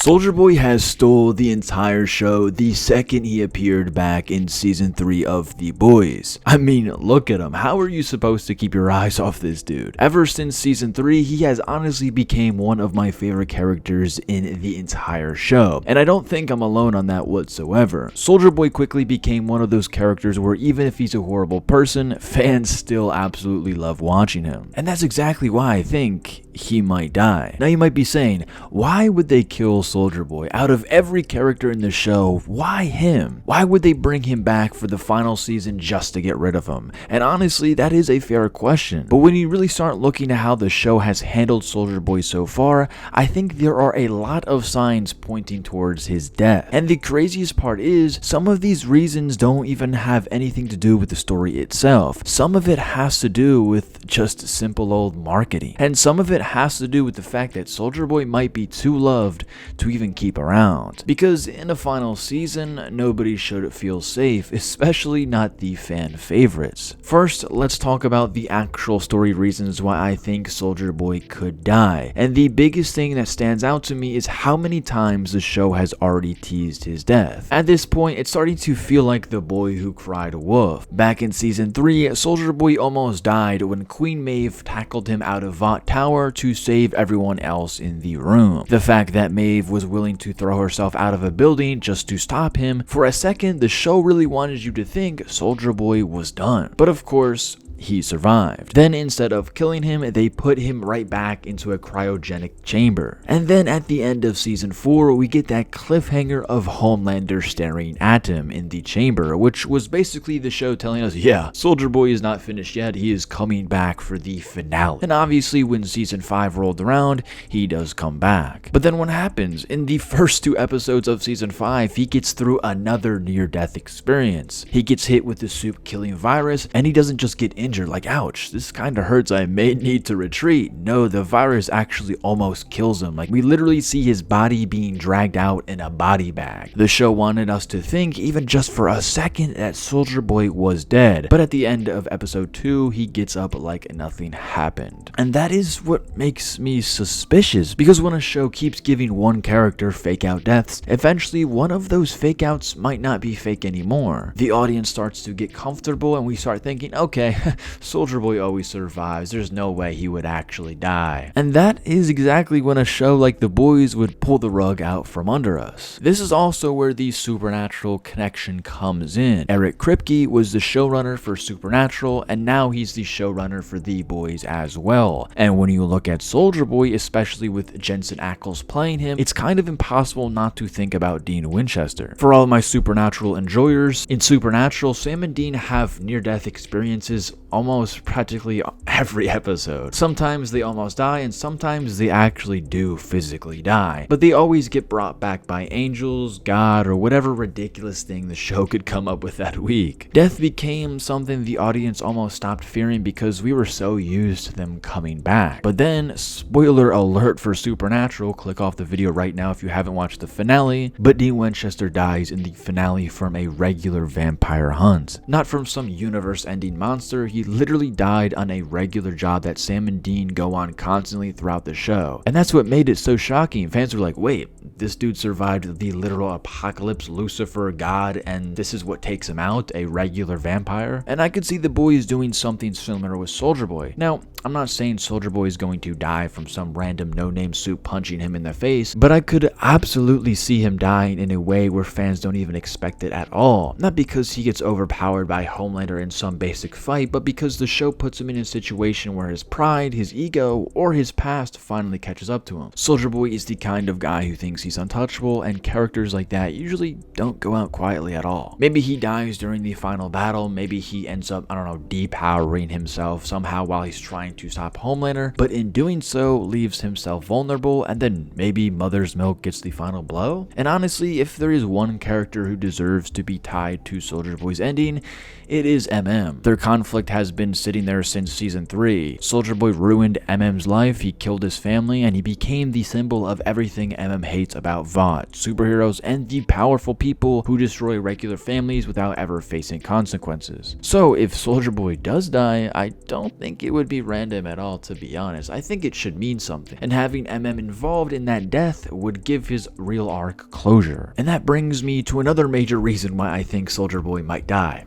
Soulja Boy has stole the entire show the second he appeared back in season 3 of The Boys. I mean, look at him. How are you supposed to keep your eyes off this dude? Ever since season 3, he has honestly became one of my favorite characters in the entire show. And I don't think I'm alone on that whatsoever. Soulja Boy quickly became one of those characters where even if he's a horrible person, fans still absolutely love watching him. And that's exactly why I think he might die. Now you might be saying, why would they kill Soulja Boy? Out of every character in the show, why him? Why would they bring him back for the final season just to get rid of him? And honestly, that is a fair question. But when you really start looking at how the show has handled Soulja Boy so far, I think there are a lot of signs pointing towards his death. And the craziest part is, some of these reasons don't even have anything to do with the story itself. Some of it has to do with just simple old marketing. And some of it has to do with the fact that Soulja Boy might be too loved to even keep around. Because in a final season, nobody should feel safe, especially not the fan favorites. First, let's talk about the actual story reasons why I think Soulja Boy could die. And the biggest thing that stands out to me is how many times the show has already teased his death. At this point, it's starting to feel like the boy who cried wolf. Back in season 3, Soulja Boy almost died when Queen Maeve tackled him out of Vought Tower to save everyone else in the room. The fact that Maeve was willing to throw herself out of a building just to stop him, for a second the show really wanted you to think Soulja Boy was done. But of course, he survived. Then instead of killing him, they put him right back into a cryogenic chamber. And then at the end of season 4, we get that cliffhanger of Homelander staring at him in the chamber, which was basically the show telling us, yeah, Soulja Boy is not finished yet, he is coming back for the finale. And obviously when season 5 rolled around, he does come back. But then what happens? In the first 2 episodes of season 5, he gets through another near-death experience. He gets hit with the soup-killing virus, and he doesn't just get injured, like ouch, this kinda hurts, I may need to retreat. No, the virus actually almost kills him. Like, we literally see his body being dragged out in a body bag. The show wanted us to think, even just for a second, that Soulja Boy was dead. But at the end of episode 2, he gets up like nothing happened. And that is what makes me suspicious, because when a show keeps giving one character fake out deaths, eventually one of those fake outs might not be fake anymore. The audience starts to get comfortable and we start thinking, okay, Soulja Boy always survives, there's no way he would actually die. And that is exactly when a show like The Boys would pull the rug out from under us. This is also where the Supernatural connection comes in. Eric Kripke was the showrunner for Supernatural, and now he's the showrunner for The Boys as well. And when you look at Soulja Boy, especially with Jensen Ackles playing him, it's kind of impossible not to think about Dean Winchester. For all my Supernatural enjoyers, in Supernatural, Sam and Dean have near-death experiences almost practically every episode. Sometimes they almost die, and sometimes they actually do physically die. But they always get brought back by angels, God, or whatever ridiculous thing the show could come up with that week. Death became something the audience almost stopped fearing because we were so used to them coming back. But then, spoiler alert for Supernatural, click off the video right now if you haven't watched the finale, but Dean Winchester dies in the finale from a regular vampire hunt. Not from some universe-ending monster, he literally died on a regular job that Sam and Dean go on constantly throughout the show. And that's what made it so shocking. Fans were like, wait, this dude survived the literal apocalypse, Lucifer, God, and this is what takes him out, a regular vampire? And I could see The Boys doing something similar with Soulja Boy. Now, I'm not saying Soulja Boy is going to die from some random no-name soup punching him in the face, but I could absolutely see him dying in a way where fans don't even expect it at all. Not because he gets overpowered by Homelander in some basic fight, but because the show puts him in a situation where his pride, his ego, or his past finally catches up to him. Soulja Boy is the kind of guy who thinks he's untouchable, and characters like that usually don't go out quietly at all. Maybe he dies during the final battle, maybe he ends up, depowering himself somehow while he's trying to stop Homelander, but in doing so leaves himself vulnerable, and then maybe Mother's Milk gets the final blow. And honestly, if there is one character who deserves to be tied to Soulja Boy's ending, it is MM. Their conflict has been sitting there since season 3. Soulja Boy ruined MM's life, he killed his family, and he became the symbol of everything MM hates about Vought, superheroes, and the powerful people who destroy regular families without ever facing consequences. So if Soulja Boy does die, I don't think it would be random defend him at all, to be honest. I think it should mean something. And having MM involved in that death would give his real arc closure. And that brings me to another major reason why I think Soldier Boy might die,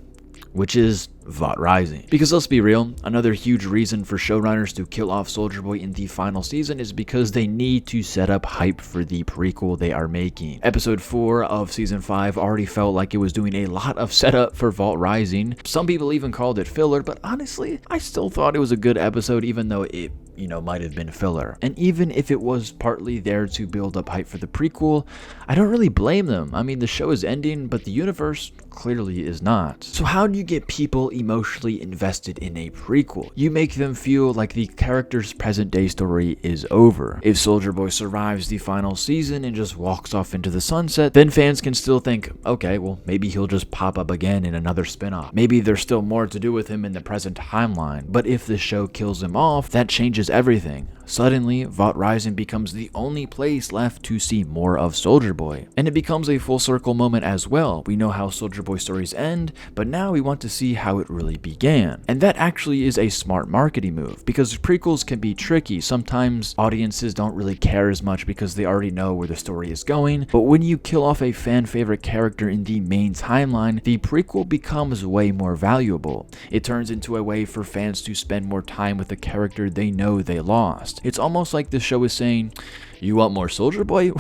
which is Vought Rising. Because let's be real, another huge reason for showrunners to kill off Soldier Boy in the final season is because they need to set up hype for the prequel they are making. Episode 4 of season 5 already felt like it was doing a lot of setup for Vought Rising. Some people even called it filler, but honestly, I still thought it was a good episode, even though it might have been filler. And even if it was partly there to build up hype for the prequel, I don't really blame them. I mean, the show is ending, but the universe clearly is not. So how do you get people emotionally invested in a prequel? You make them feel like the character's present day story is over. If Soldier Boy survives the final season and just walks off into the sunset, then fans can still think, okay, well, maybe he'll just pop up again in another spin-off. Maybe there's still more to do with him in the present timeline. But if the show kills him off, that changes everything. Suddenly, Vought Rising becomes the only place left to see more of Soldier Boy. And it becomes a full circle moment as well. We know how Soldier Boy stories end, but now we want to see how it really began. And that actually is a smart marketing move, because prequels can be tricky. Sometimes audiences don't really care as much because they already know where the story is going, but when you kill off a fan favorite character in the main timeline, the prequel becomes way more valuable. It turns into a way for fans to spend more time with the character they know they lost. It's almost like the show is saying, you want more Soldier Boy?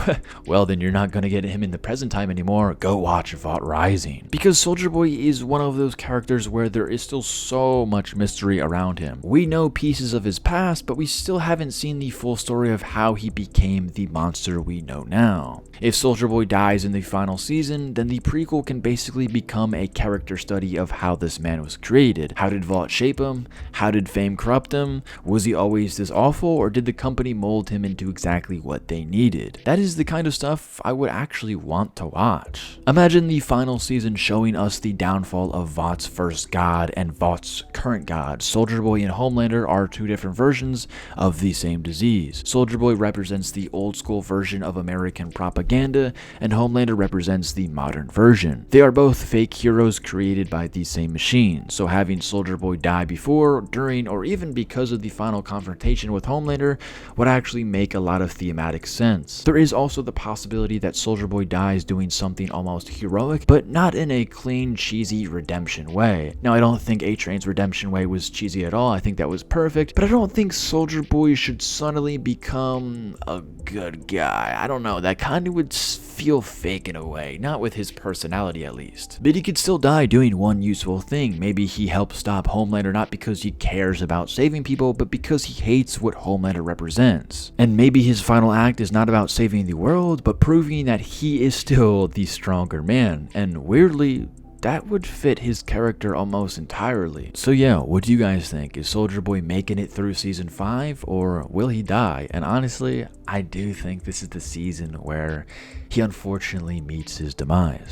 Well, then you're not going to get him in the present time anymore. Go watch Vought Rising. Because Soldier Boy is one of those characters where there is still so much mystery around him. We know pieces of his past, but we still haven't seen the full story of how he became the monster we know now. If Soldier Boy dies in the final season, then the prequel can basically become a character study of how this man was created. How did Vought shape him? How did fame corrupt him? Was he always this awful, or did the company mold him into exactly what they needed? That is the kind of stuff I would actually want to watch. Imagine the final season showing us the downfall of Vought's first god and Vought's current god. Soldier Boy and Homelander are two different versions of the same disease. Soldier Boy represents the old school version of American propaganda, and Homelander represents the modern version. They are both fake heroes created by the same machine, so having Soldier Boy die before, during, or even because of the final confrontation with Homelander would actually make a lot of thematic sense. There is also the possibility that Soldier Boy dies doing something almost heroic, but not in a clean, cheesy redemption way. Now, I don't think A-Train's redemption way was cheesy at all. I think that was perfect, but I don't think Soldier Boy should suddenly become a good guy. I don't know, that kind of would feel fake in a way, not with his personality at least. But he could still die doing one useful thing. Maybe he helps stop Homelander not because he cares about saving people, but because he hates what Homelander represents. And maybe his final act is not about saving the world, but proving that he is still the stronger man. And weirdly, that would fit his character almost entirely. So yeah, what do you guys think? Is Soldier Boy making it through season 5, or will he die? And honestly, I do think this is the season where he unfortunately meets his demise.